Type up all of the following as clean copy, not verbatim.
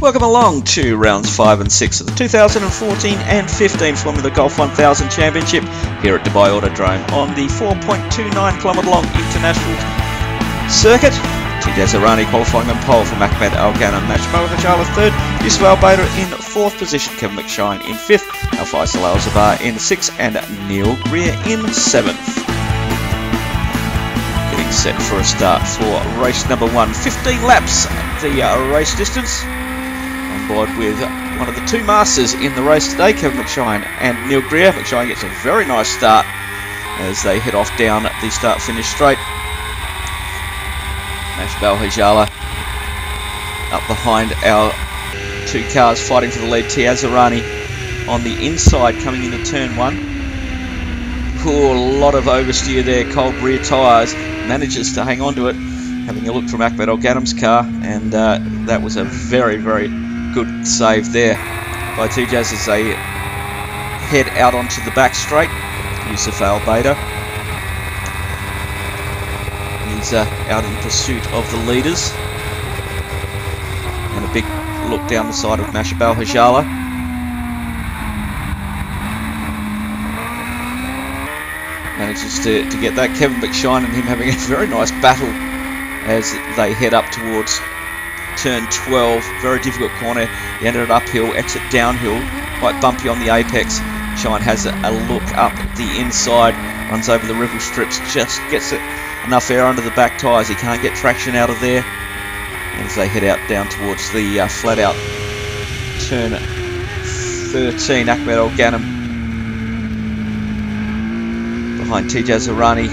Welcome along to rounds 5 and 6 of the 2014 and 15 Formula Golf 1000 Championship here at Dubai Autodrome on the 4.29 kilometre long international circuit. TJ Zarani qualifying on pole from Ahmed Al-Ghanem, Nashmo Hajala 3rd, Yusuf Al-Bader in 4th position, Kevin McShine in 5th, Al-Faisal Al-Zabar in 6th and Neil Greer in 7th. Getting set for a start for race number 1, 15 laps the race distance. On board with one of the two masters in the race today, Kevin McShine and Neil Greer. McShine gets a very nice start as they head off down the start-finish straight. Nashbal Hajala up behind our two cars fighting for the lead. Tiazarani on the inside coming into turn 1. A lot of oversteer there. Cold rear tyres, manages to hang on to it. Having a look from Ahmed Al-Ghanem's car, and that was a very, very good save there by TJs as they head out onto the back straight. Yusuf Al-Bader, he's out in pursuit of the leaders, and a big look down the side of Mashabal Hajala. Manages to get that. Kevin McShine and him having a very nice battle as they head up towards turn 12, very difficult corner. He ended uphill, exit downhill, quite bumpy on the apex. Shine has a look up the inside, runs over the rivel strips, just gets enough air under the back tyres. He can't get traction out of there. As they head out down towards the flat out turn 13, Ahmed Al-Ghanem behind TJ Zarani.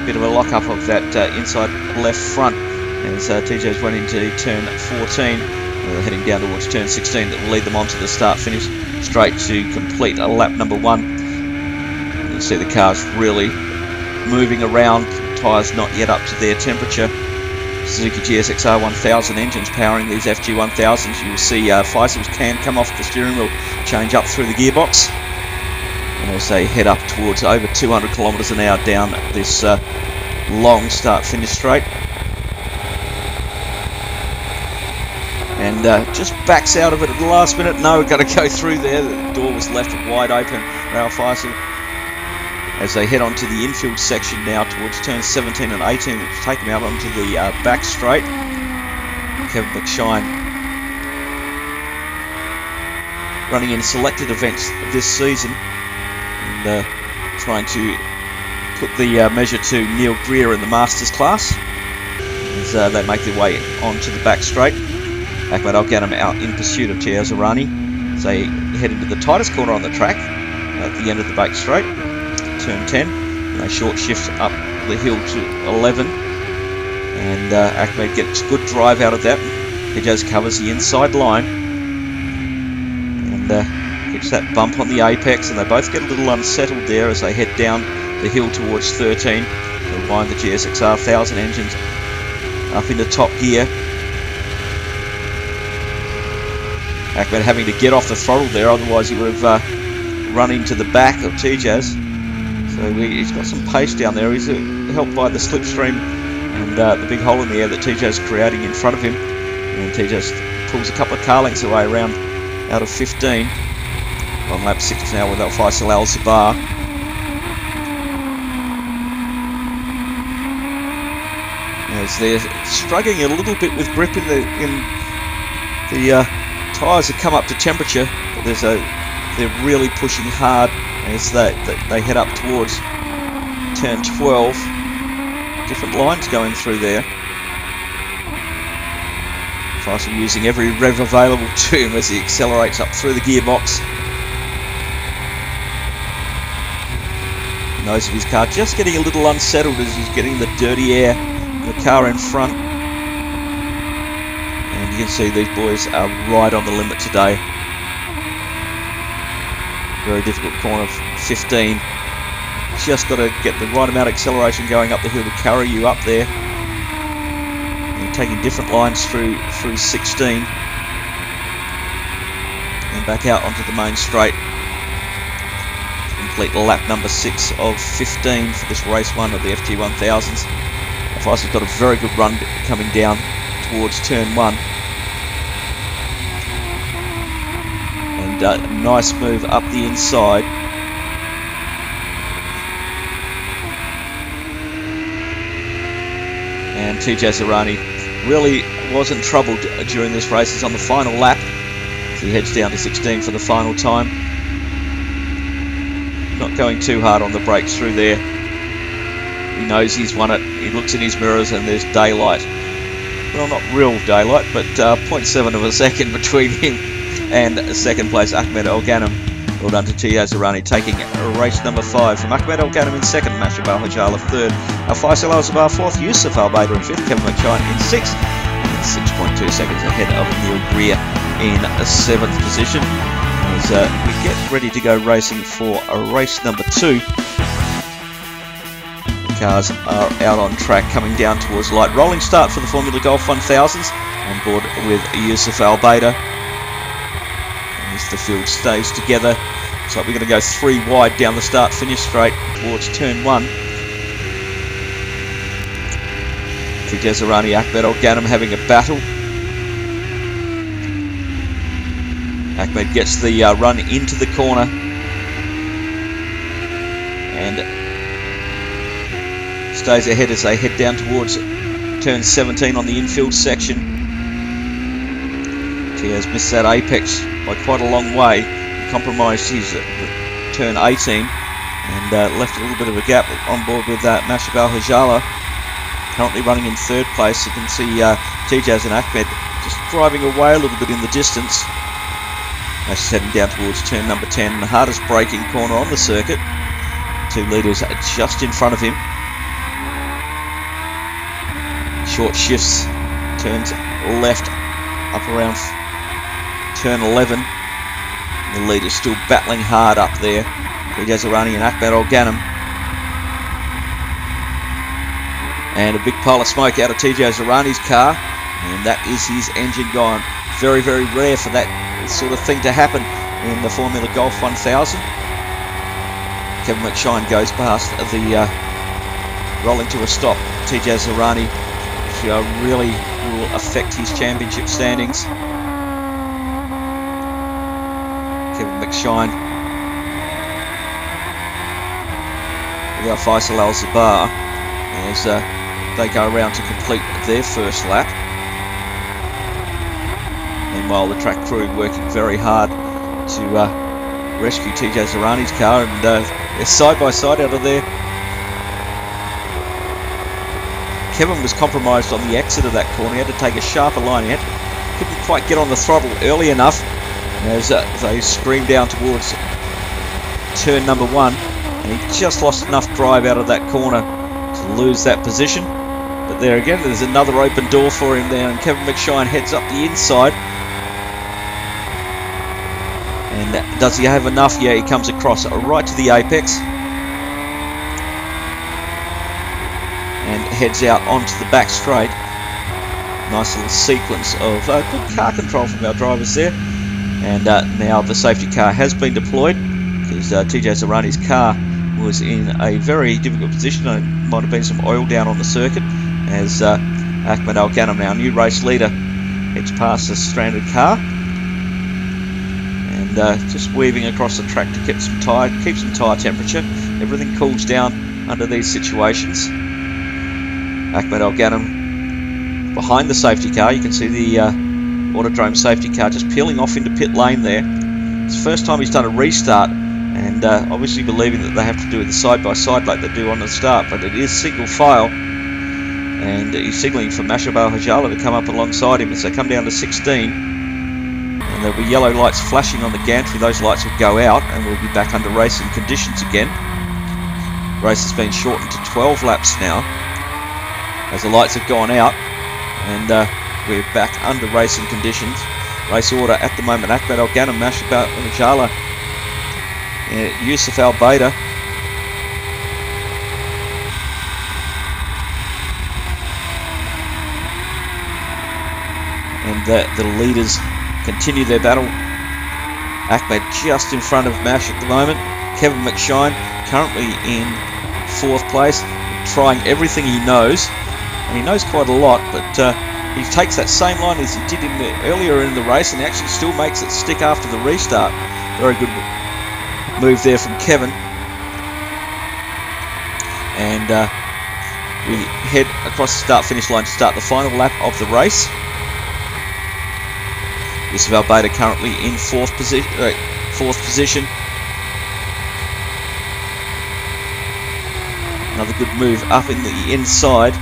Bit of a lock up of that inside left front as TJ's went into turn 14. They're heading down towards turn 16 that will lead them on to the start finish straight to complete a lap number 1. You can see the cars really moving around, tyres not yet up to their temperature. Suzuki GSXR 1000 engines powering these FG 1000s. You will see Faisal's can come off the steering wheel, change up through the gearbox. And as they head up towards over 200 kilometres an hour down this long start finish straight. And just backs out of it at the last minute. No, got to go through there. The door was left wide open. Raul Faisal as they head onto the infield section now towards turns 17 and 18, which take them out onto the back straight. Kevin McShine running in selected events this season and trying to put the measure to Neil Greer in the Masters class as they make their way onto the back straight. Ahmed Al-Ghanem out in pursuit of Tiazarani as they head into the tightest corner on the track at the end of the back straight, turn 10. And they short shift up the hill to 11, and Ahmed gets good drive out of that. He just covers the inside line and hits that bump on the apex, and they both get a little unsettled there as they head down the hill towards 13. They'll wind the GSXR 1000 engines up into top gear. Ahmed having to get off the throttle there, otherwise he would have run into the back of TJ's. So he's got some pace down there. He's helped by the slipstream and the big hole in the air that TJ's creating in front of him. And TJ pulls a couple of car lengths away around out of 15. On lap 6 now with Al-Faisal Al-Zabar. As they're struggling a little bit with grip in the tyres have come up to temperature, but they're really pushing hard as they head up towards turn 12. Different lines going through there. Faisal using every rev available to him as he accelerates up through the gearbox. Nose of his car just getting a little unsettled as he's getting the dirty air in the car in front. And you can see these boys are right on the limit today. Very difficult corner of 15. Just got to get the right amount of acceleration going up the hill to carry you up there. And taking different lines through 16. And back out onto the main straight. Complete lap number 6 of 15 for this race 1 of the FG 1000s. Faisal's got a very good run coming down towards turn 1. and nice move up the inside. And TJ Zerani really wasn't troubled during this race. He's on the final lap, so he heads down to 16 for the final time. Not going too hard on the brakes through there. He knows he's won it. He looks in his mirrors and there's daylight. Well, not real daylight, but 0.7 of a second between him and second place Ahmed El Ghanem. Well done to TJ Zerani, taking race number 5 from Ahmed El Ghanem in second, Mashabal Hajala third, Faisal Al-Zabar fourth, Yusuf Al-Bader in fifth, Kevin McShine in sixth, and 6.2 seconds ahead of Neil Greer in seventh position. As we get ready to go racing for race number 2. The cars are out on track, coming down towards light. Rolling start for the Formula Golf 1000s, on board with Yusuf Al-Bader. As the field stays together, so we're going to go 3 wide down the start-finish straight towards turn 1. TJ Zerani, Ahmed El Ghanem having a battle. Ahmed gets the run into the corner and stays ahead as they head down towards turn 17 on the infield section. He has missed that apex by quite a long way. He compromised his turn 18 and left a little bit of a gap on board with Mashabal Hajala. Currently running in third place. You can see Tijaz and Ahmed just driving away a little bit in the distance. As he's heading down towards turn number 10, the hardest braking corner on the circuit. 2 leaders are just in front of him. Short shifts, turns left up around turn 11. The leader's still battling hard up there. TJ Zerani and Ahmed El Ghanem. And a big pile of smoke out of TJ Zerani's car, and that is his engine gone. Very, very rare for that sort of thing to happen in the Formula Golf 1000. Kevin McShine goes past the rolling to a stop. TJ Zerani really will affect his championship standings. Kevin McShine without Faisal Al-Zabar as they go around to complete their first lap. Meanwhile, the track crew working very hard to rescue TJ Zerani's car, and they're side by side out of there. Kevin was compromised on the exit of that corner. He had to take a sharper line. He couldn't quite get on the throttle early enough as they screamed down towards turn number 1, and he just lost enough drive out of that corner to lose that position. But there again, there's another open door for him there, and Kevin McShine heads up the inside. And does he have enough? Yeah, he comes across right to the apex and heads out onto the back straight. Nice little sequence of good car control from our drivers there. And now the safety car has been deployed because TJ Zerani's car was in a very difficult position. There might have been some oil down on the circuit as Ahmed El Ghanem, our new race leader, heads past the stranded car and just weaving across the track to keep some tyre temperature. Everything cools down under these situations. Ahmed El Ghanem behind the safety car. You can see the Autodrome safety car just peeling off into pit lane there. It's the first time he's done a restart, and obviously believing that they have to do it side-by-side like they do on the start, but it is single file, and he's signalling for Mashabal Hajala to come up alongside him as they come down to 16, and there'll be yellow lights flashing on the gantry. Those lights will go out and we'll be back under racing conditions again. The race has been shortened to 12 laps now as the lights have gone out, and we're back under racing conditions. Race order at the moment: Ahmed El Ghanem, Mashabal Hajala, Yusuf Al-Bader. And the leaders continue their battle. Ahmed just in front of Mash at the moment. Kevin McShine currently in 4th place, trying everything he knows. And he knows quite a lot, but he takes that same line as he did earlier in the race, and he actually still makes it stick after the restart. Very good move there from Kevin. And we head across the start-finish line to start the final lap of the race. Yusuf Albeida currently in fourth position. Another good move up in the inside.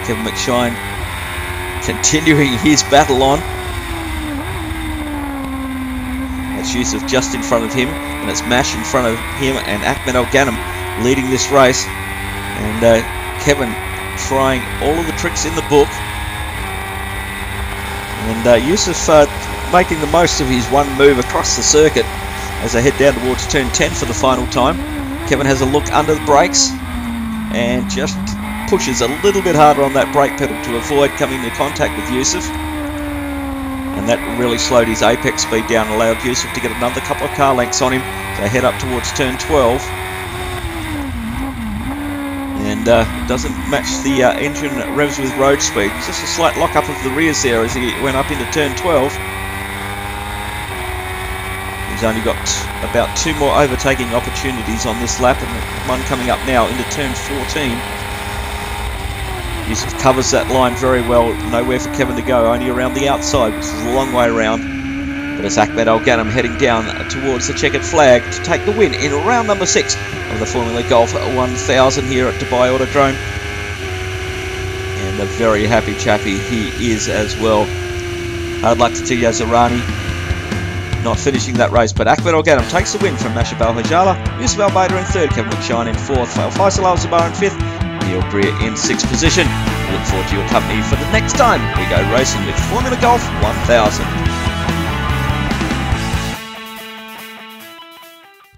Kevin McShine continuing his battle on. That's Yusuf just in front of him, and it's Mash in front of him, and Ahmed Al Ghanem leading this race. And Kevin trying all of the tricks in the book. And Yusuf making the most of his one move across the circuit as they head down towards turn 10 for the final time. Kevin has a look under the brakes and just pushes a little bit harder on that brake pedal to avoid coming into contact with Yusuf. And that really slowed his apex speed down and allowed Yusuf to get another couple of car lengths on him. They head up towards turn 12. And doesn't match the engine revs with road speed. Just a slight lock up of the rears there as he went up into turn 12. He's only got about 2 more overtaking opportunities on this lap, and one coming up now into turn 14. Yusuf covers that line very well. Nowhere for Kevin to go, only around the outside, which is a long way around. But it's Ahmed Al Ghanem heading down towards the checkered flag to take the win in round number 6 of the Formula Golf 1000 here at Dubai Autodrome. And a very happy chappy he is as well. Hard luck to TJ Zerani not finishing that race, but Ahmed Al Ghanem takes the win from Mashab Al-Hajala, Yusuf Albeida in 3rd, Kevin McShine in 4th, Faisal Al-Zabar in 5th, Neil Breer in 6th position. We look forward to your company for the next time we go racing with Formula Golf 1000.